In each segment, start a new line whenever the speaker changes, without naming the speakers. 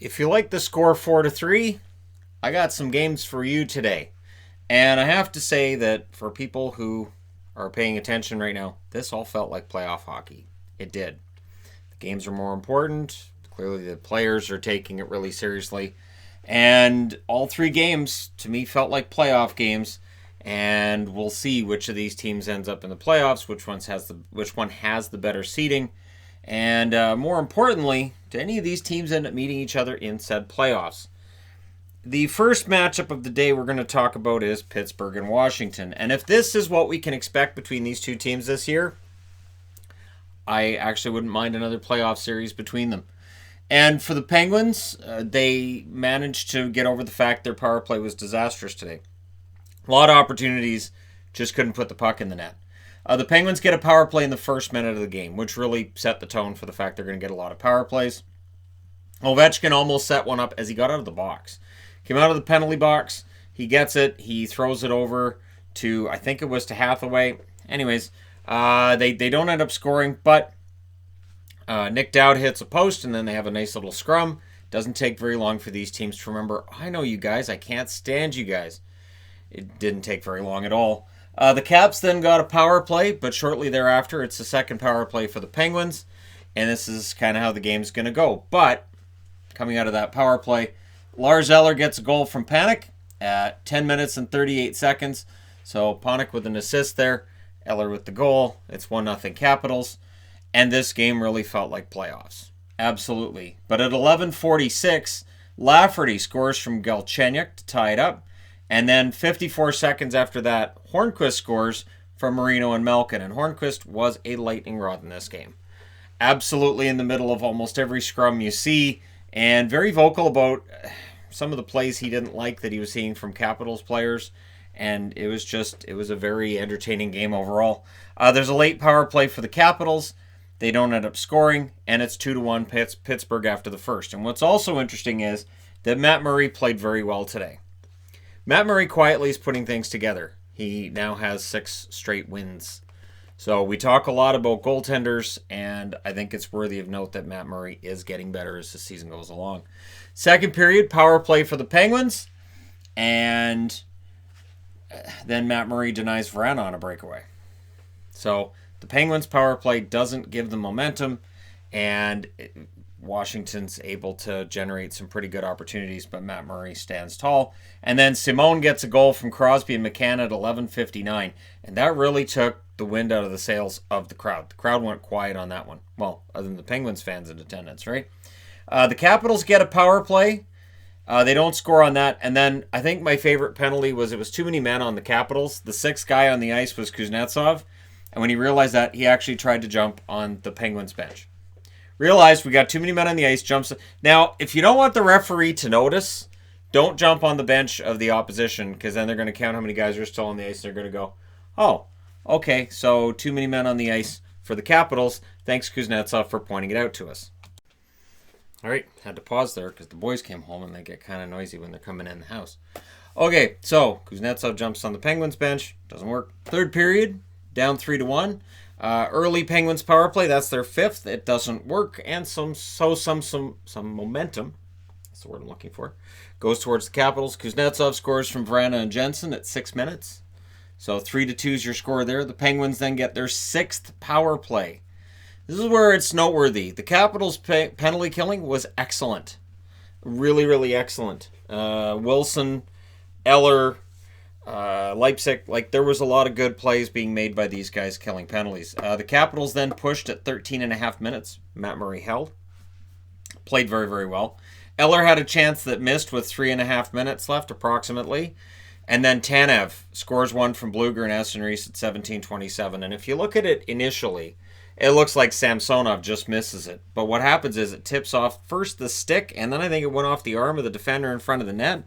If you like the score 4-3, I got some games for you today. And I have to say that for people who are paying attention right now, this all felt like playoff hockey. It did. The games are more important. Clearly the players are taking it really seriously. And all three games, to me, felt like playoff games. And we'll see which of these teams ends up in the playoffs, which one has the better seeding. And more importantly, do any of these teams end up meeting each other in said playoffs? The first matchup of the day we're going to talk about is Pittsburgh and Washington. And if this is what we can expect between these two teams this year, I actually wouldn't mind another playoff series between them. And for the Penguins, they managed to get over the fact their power play was disastrous today. A lot of opportunities, just couldn't put the puck in the net. The Penguins get a power play in the first minute of the game, which really set the tone for the fact they're going to get a lot of power plays. Ovechkin almost set one up as he got out of the box. Came out of the penalty box, he gets it, he throws it over to, I think it was to Hathaway. Anyways, they don't end up scoring, but Nick Dowd hits a post, and then they have a nice little scrum. Doesn't take very long for these teams to remember, I know you guys, I can't stand you guys. It didn't take very long at all. The Caps then got a power play, but shortly thereafter, it's the second power play for the Penguins, and this is kind of how the game's going to go. But coming out of that power play, Lars Eller gets a goal from Panik at 10 minutes and 38 seconds. So Panik with an assist there, Eller with the goal. It's 1-0 Capitals, and this game really felt like playoffs. Absolutely. But at 11:46, Lafferty scores from Galchenyuk to tie it up. And then 54 seconds after that, Hornqvist scores from Marino and Malkin. And Hornqvist was a lightning rod in this game. Absolutely in the middle of almost every scrum you see. And very vocal about some of the plays he didn't like that he was seeing from Capitals players. And it was a very entertaining game overall. There's a late power play for the Capitals. They don't end up scoring. And it's 2-1 Pittsburgh after the first. And what's also interesting is that Matt Murray played very well today. Matt Murray quietly is putting things together. He now has 6 straight wins. So we talk a lot about goaltenders, and I think it's worthy of note that Matt Murray is getting better as the season goes along. Second period, power play for the Penguins, and then Matt Murray denies Vrana on a breakaway. So the Penguins' power play doesn't give them momentum, and Washington's able to generate some pretty good opportunities, but Matt Murray stands tall. And then Simone gets a goal from Crosby and McCann at 11:59, and that really took the wind out of the sails of the crowd. The crowd went quiet on that one. Well, other than the Penguins fans in attendance, right? The Capitals get a power play. They don't score on that. And then I think my favorite penalty was it was too many men on the Capitals. The 6th guy on the ice was Kuznetsov. And when he realized that, he actually tried to jump on the Penguins bench. Realized we got too many men on the ice, jumps. Now, if you don't want the referee to notice, don't jump on the bench of the opposition, because then they're going to count how many guys are still on the ice. They're going to go, oh, okay, so too many men on the ice for the Capitals. Thanks, Kuznetsov, for pointing it out to us. All right, had to pause there because the boys came home and they get kind of noisy when they're coming in the house. Okay, so Kuznetsov jumps on the Penguins bench. Doesn't work. Third period, down 3-1. Early Penguins power play, that's their 5th. It doesn't work, and some momentum, that's the word I'm looking for, goes towards the Capitals. Kuznetsov scores from Vrana and Jensen at 6 minutes. So 3-2 is your score there. The Penguins then get their 6th power play. This is where it's noteworthy. The Capitals' penalty killing was excellent. Really, really excellent. Wilson, Eller, Leipzig, there was a lot of good plays being made by these guys killing penalties. The Capitals then pushed at 13.5 minutes. Matt Murray held. Played very, very well. Eller had a chance that missed with 3.5 minutes left, approximately. And then Tanev scores one from Bluger and Aston Reese at 17:27. And if you look at it initially, it looks like Samsonov just misses it. But what happens is it tips off first the stick, and then I think it went off the arm of the defender in front of the net.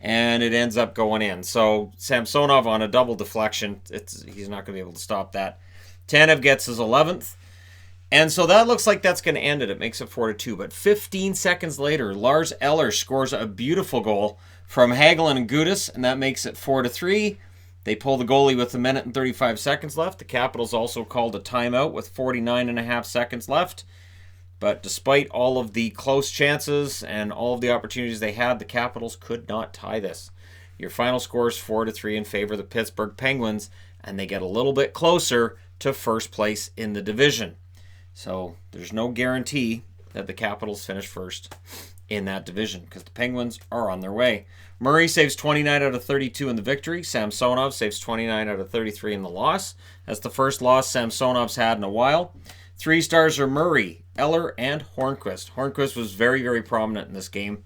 And it ends up going in. So Samsonov on a double deflection, he's not going to be able to stop that. Tanev gets his 11th. And so that looks like that's going to end it. It makes it 4-2. But 15 seconds later, Lars Eller scores a beautiful goal from Hagelin and Gudas, and that makes it 4-3. They pull the goalie with 1 minute and 35 seconds left. The Capitals also called a timeout with 49.5 seconds left. But despite all of the close chances and all of the opportunities they had, the Capitals could not tie this. Your final score is 4-3 in favor of the Pittsburgh Penguins, and they get a little bit closer to first place in the division. So there's no guarantee that the Capitals finish first in that division because the Penguins are on their way. Murray saves 29 out of 32 in the victory. Samsonov saves 29 out of 33 in the loss. That's the first loss Samsonov's had in a while. 3 stars are Murray, Eller, and Hornqvist. Hornqvist was very, very prominent in this game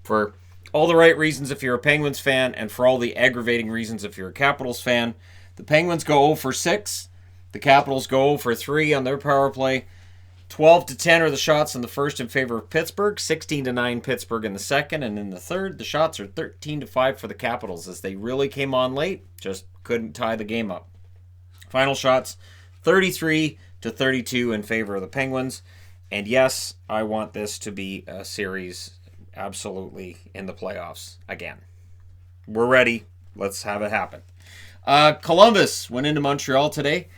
for all the right reasons if you're a Penguins fan and for all the aggravating reasons if you're a Capitals fan. The Penguins go 0 for 6. The Capitals go 0 for 3 on their power play. 12-10 are the shots in the first in favor of Pittsburgh. 16-9 Pittsburgh in the second. And in the third, the shots are 13-5 for the Capitals as they really came on late. Just couldn't tie the game up. Final shots, 33-32 in favor of the Penguins. And yes, I want this to be a series absolutely in the playoffs again. We're ready. Let's have it happen. Columbus went into Montreal today,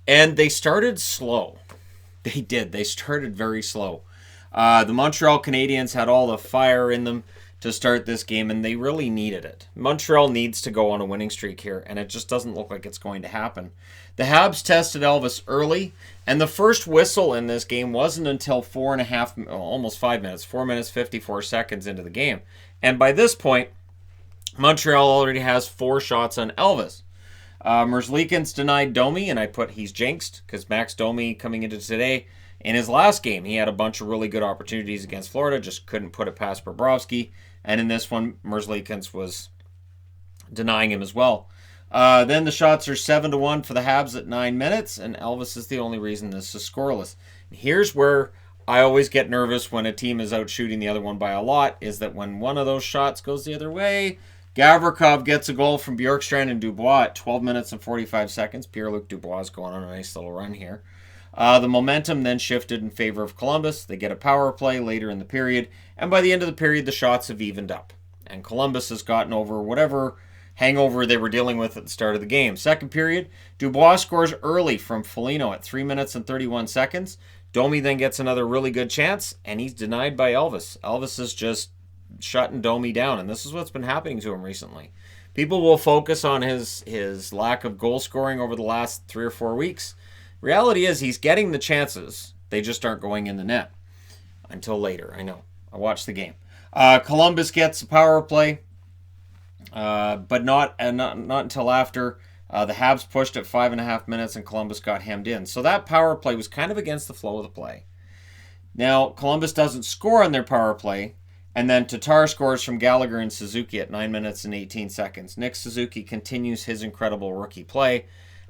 and they started slow. They did. They started very slow. The Montreal Canadiens had all the fire in them to start this game, and they really needed it. Montreal needs to go on a winning streak here, and it just doesn't look like it's going to happen. The Habs tested Elvis early, and the first whistle in this game wasn't until 4 minutes, 54 seconds into the game. And by this point, Montreal already has 4 shots on Elvis. Merzlikins denied Domi, and I put he's jinxed because Max Domi coming into today, in his last game, he had a bunch of really good opportunities against Florida, just couldn't put it past Bobrovsky. And in this one, Merzlikins was denying him as well. Then the shots are 7-1 for the Habs at 9 minutes, and Elvis is the only reason this is scoreless. Here's where I always get nervous when a team is out shooting the other one by a lot, is that when one of those shots goes the other way, Gavrikov gets a goal from Bjorkstrand and Dubois at 12 minutes and 45 seconds. Pierre-Luc Dubois is going on a nice little run here. The momentum then shifted in favor of Columbus. They get a power play later in the period, and by the end of the period, the shots have evened up. And Columbus has gotten over whatever hangover they were dealing with at the start of the game. Second period, Dubois scores early from Foligno at 3 minutes and 31 seconds. Domi then gets another really good chance, and he's denied by Elvis. Elvis is just shutting Domi down, and this is what's been happening to him recently. People will focus on his lack of goal scoring over the last 3 or 4 weeks. Reality is he's getting the chances. They just aren't going in the net until later. I know. I watched the game. Columbus gets a power play, but not until after. The Habs pushed at 5.5 minutes, and Columbus got hemmed in. So that power play was kind of against the flow of the play. Now, Columbus doesn't score on their power play, and then Tatar scores from Gallagher and Suzuki at 9 minutes and 18 seconds. Nick Suzuki continues his incredible rookie play,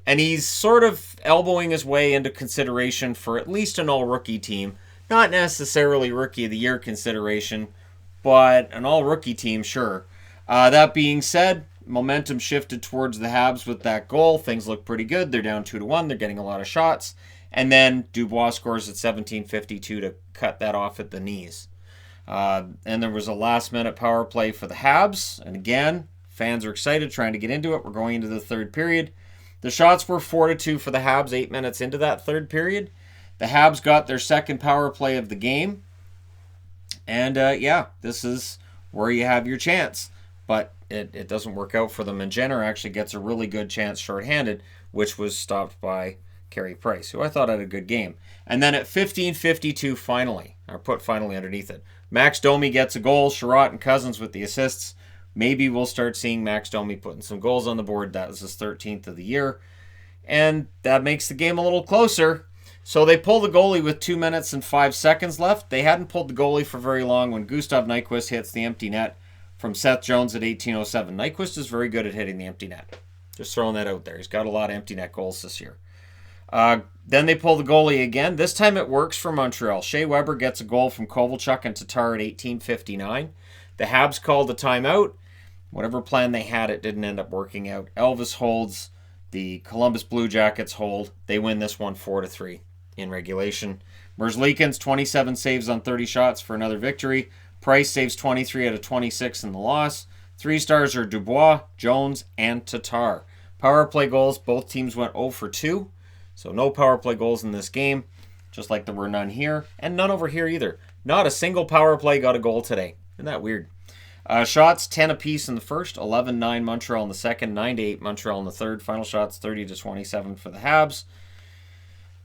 and he's sort of elbowing his way into consideration for at least an all-rookie team. Not necessarily Rookie of the Year consideration, but an all-rookie team, sure. That being said, momentum shifted towards the Habs with that goal. Things look pretty good. They're down 2-1. They're getting a lot of shots. And then Dubois scores at 17:52 to cut that off at the knees. And there was a last-minute power play for the Habs. And again, fans are excited, trying to get into it. We're going into the third period. The shots were 4-2 for the Habs 8 minutes into that third period. The Habs got their second power play of the game. And this is where you have your chance. But it doesn't work out for them. And Jenner actually gets a really good chance shorthanded, which was stopped by Carey Price, who I thought had a good game. And then at 15:52 finally, or put finally underneath it, Max Domi gets a goal, Sherratt and Cousins with the assists. Maybe we'll start seeing Max Domi putting some goals on the board. That was his 13th of the year. And that makes the game a little closer. So they pull the goalie with 2 minutes and 5 seconds left. They hadn't pulled the goalie for very long when Gustav Nyquist hits the empty net from Seth Jones at 18:07. Nyquist is very good at hitting the empty net. Just throwing that out there. He's got a lot of empty net goals this year. Then they pull the goalie again. This time it works for Montreal. Shea Weber gets a goal from Kovalchuk and Tatar at 18:59. The Habs called a timeout. Whatever plan they had, it didn't end up working out. Elvis holds. The Columbus Blue Jackets hold. They win this one 4-3 in regulation. Merzlikins, 27 saves on 30 shots for another victory. Price saves 23 out of 26 in the loss. 3 stars are Dubois, Jones, and Tatar. Power play goals, both teams went 0 for 2. So no power play goals in this game. just like there were none here, and none over here either. Not a single power play got a goal today. Isn't that weird? Shots, 10 apiece in the first, 11-9 Montreal in the second, 9-8 Montreal in the third. Final shots, 30-27 for the Habs.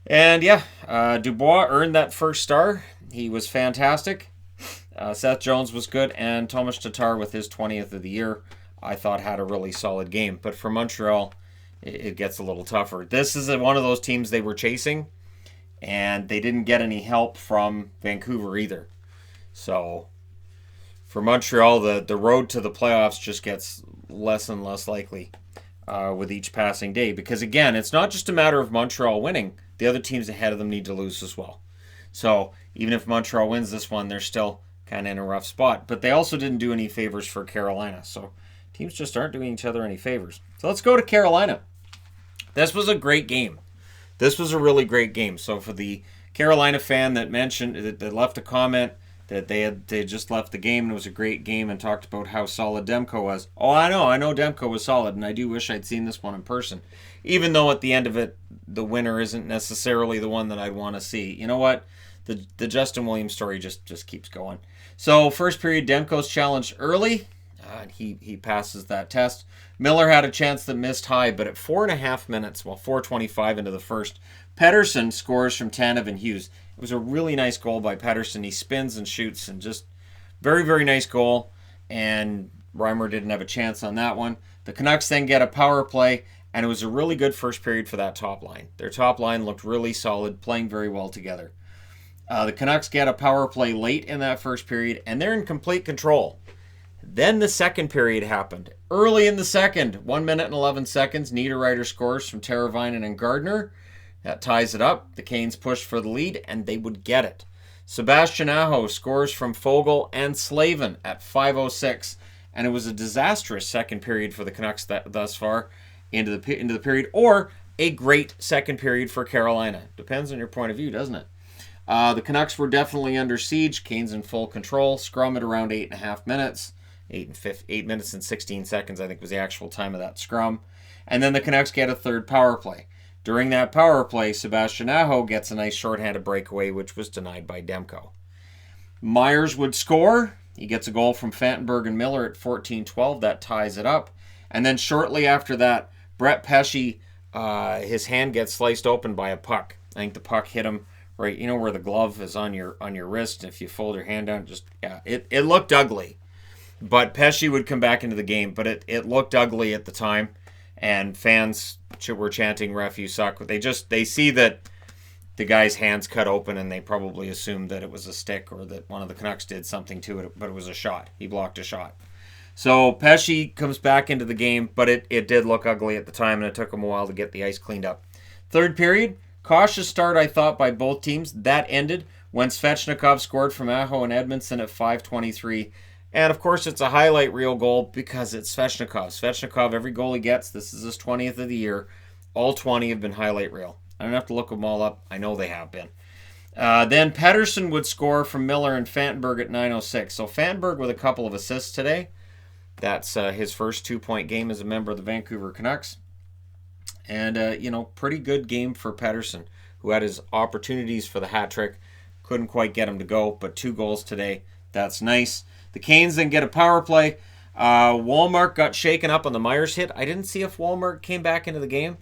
And yeah, Dubois earned that first star. He was fantastic. Seth Jones was good, and Tomas Tatar with his 20th of the year, I thought had a really solid game. But for Montreal, it gets a little tougher. This is one of those teams they were chasing, and they didn't get any help from Vancouver either. So for Montreal, the road to the playoffs just gets less and less likely with each passing day. Because again, it's not just a matter of Montreal winning. The other teams ahead of them need to lose as well. So even if Montreal wins this one, they're still kind of in a rough spot. But they also didn't do any favors for Carolina. So teams just aren't doing each other any favors. So let's go to Carolina. This was a great game. This was a really great game. So for the Carolina fan that mentioned, that left a comment that they just left the game and it was a great game and talked about how solid Demko was. Oh, I know Demko was solid, and I do wish I'd seen this one in person. Even though at the end of it, the winner isn't necessarily the one that I'd want to see. You know what? The Justin Williams story just keeps going. So first period, Demko's challenged early. He passes that test. Miller had a chance that missed high, but at 4.5 minutes, 4:25 into the first, Pettersson scores from Tanev and Hughes. It was a really nice goal by Pettersson. He spins and shoots, and just very, very nice goal. And Reimer didn't have a chance on that one. The Canucks then get a power play, and it was a really good first period for that top line. Their top line looked really solid, playing very well together. The Canucks get a power play late in that first period, and they're in complete control. Then the second period happened. Early in the second, 1 minute and 11 seconds, Niederreiter scores from Teravainen and Gardner. That ties it up. The Canes pushed for the lead, and they would get it. Sebastian Aho scores from Foegele and Slavin at 5:06, and it was a disastrous second period for the Canucks thus far into the period, or a great second period for Carolina. Depends on your point of view, doesn't it? The Canucks were definitely under siege. Canes in full control. Scrum at around 8.5 minutes. 8 minutes and 16 seconds, I think, was the actual time of that scrum. And then the Canucks get a third power play. During that power play, Sebastian Aho gets a nice shorthanded breakaway, which was denied by Demko. Myers would score. He gets a goal from Fantenberg and Miller at 14:12. That ties it up. And then shortly after that, Brett Pesce, his hand gets sliced open by a puck. I think the puck hit him right, where the glove is on your wrist. If you fold your hand down, it looked ugly. But Pesce would come back into the game, but it looked ugly at the time, and fans were chanting, "Ref, you suck." They see that the guy's hands cut open, and they probably assumed that it was a stick or that one of the Canucks did something to it, but it was a shot. He blocked a shot. So Pesce comes back into the game, but it did look ugly at the time, and it took him a while to get the ice cleaned up. Third period, cautious start, I thought, by both teams. That ended when Svechnikov scored from Aho and Edmondson at 5:23. And, of course, it's a highlight reel goal because it's Svechnikov. Svechnikov, every goal he gets, this is his 20th of the year. All 20 have been highlight reel. I don't have to look them all up. I know they have been. Then Pettersson would score from Miller and Fantenberg at 9:06. So Fantenberg with a couple of assists today. That's his first 2-point game as a member of the Vancouver Canucks. And, pretty good game for Pettersson, who had his opportunities for the hat trick. Couldn't quite get him to go, but 2 goals today. That's nice. The Canes then get a power play. Wallmark got shaken up on the Myers hit. I didn't see if Wallmark came back into the game.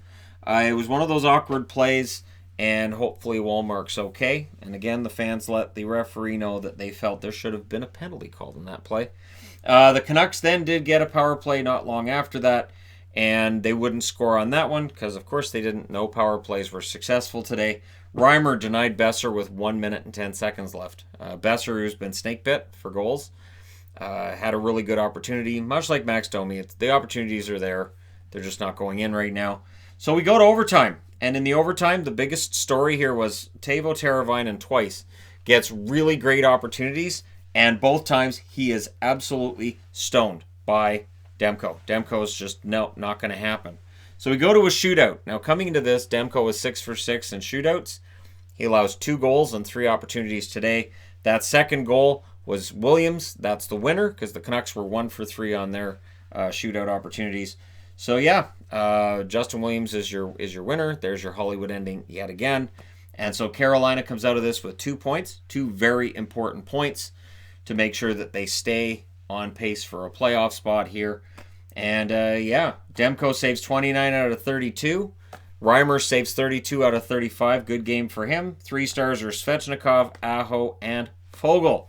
It was one of those awkward plays, and hopefully Wallmark's okay. And again, the fans let the referee know that they felt there should have been a penalty called in that play. The Canucks then did get a power play not long after that, and they wouldn't score on that one because, of course, they didn't know power plays were successful today. Reimer denied Besser with 1 minute and 10 seconds left. Besser, who's been snake bit for goals, had a really good opportunity. Much like Max Domi, the opportunities are there. They're just not going in right now. So we go to overtime. And in the overtime, the biggest story here was Teuvo Teravainen twice gets really great opportunities. And both times he is absolutely stoned by Demko. Demko is just, not going to happen. So we go to a shootout. Now coming into this, Demko was 6 for 6 in shootouts. He allows 2 goals and 3 opportunities today. That second goal was Williams. That's the winner because the Canucks were 1 for 3 on their shootout opportunities. So yeah, Justin Williams is your winner. There's your Hollywood ending yet again. And so Carolina comes out of this with 2 points, 2 very important points to make sure that they stay on pace for a playoff spot here. And Demko saves 29 out of 32. Reimer saves 32 out of 35. Good game for him. 3 stars are Svechnikov, Aho, and Foegele.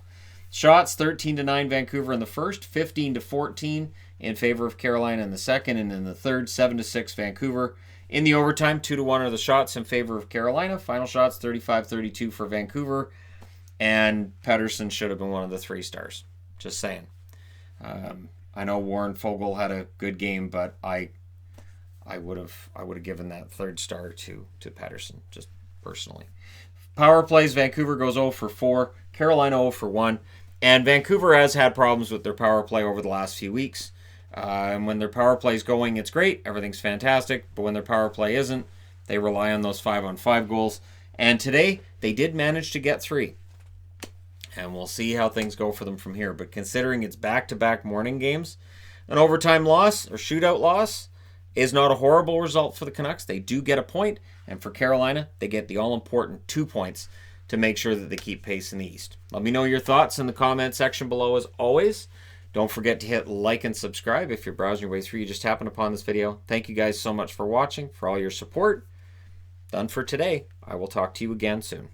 Shots 13-9 Vancouver in the first, 15-14 in favor of Carolina in the second, and in the third, 7-6 Vancouver. In the overtime, 2-1 are the shots in favor of Carolina. Final shots 35-32 for Vancouver, and Pettersson should have been one of the 3 stars. Just saying. I know Warren Foegele had a good game, but I would have given that 3rd star to Pettersson, just personally. Power plays, Vancouver goes 0 for 4, Carolina 0 for 1, and Vancouver has had problems with their power play over the last few weeks. And when their power play is going, it's great, everything's fantastic, but when their power play isn't, they rely on those 5-on-5 goals. And today, they did manage to get 3. And we'll see how things go for them from here. But considering it's back-to-back morning games, an overtime loss or shootout loss is not a horrible result for the Canucks. They do get a point, and for Carolina, they get the all-important 2 points to make sure that they keep pace in the East. Let me know your thoughts in the comment section below as always. Don't forget to hit like and subscribe if you're browsing your way through. You just happened upon this video. Thank you guys so much for watching, for all your support. Done for today. I will talk to you again soon.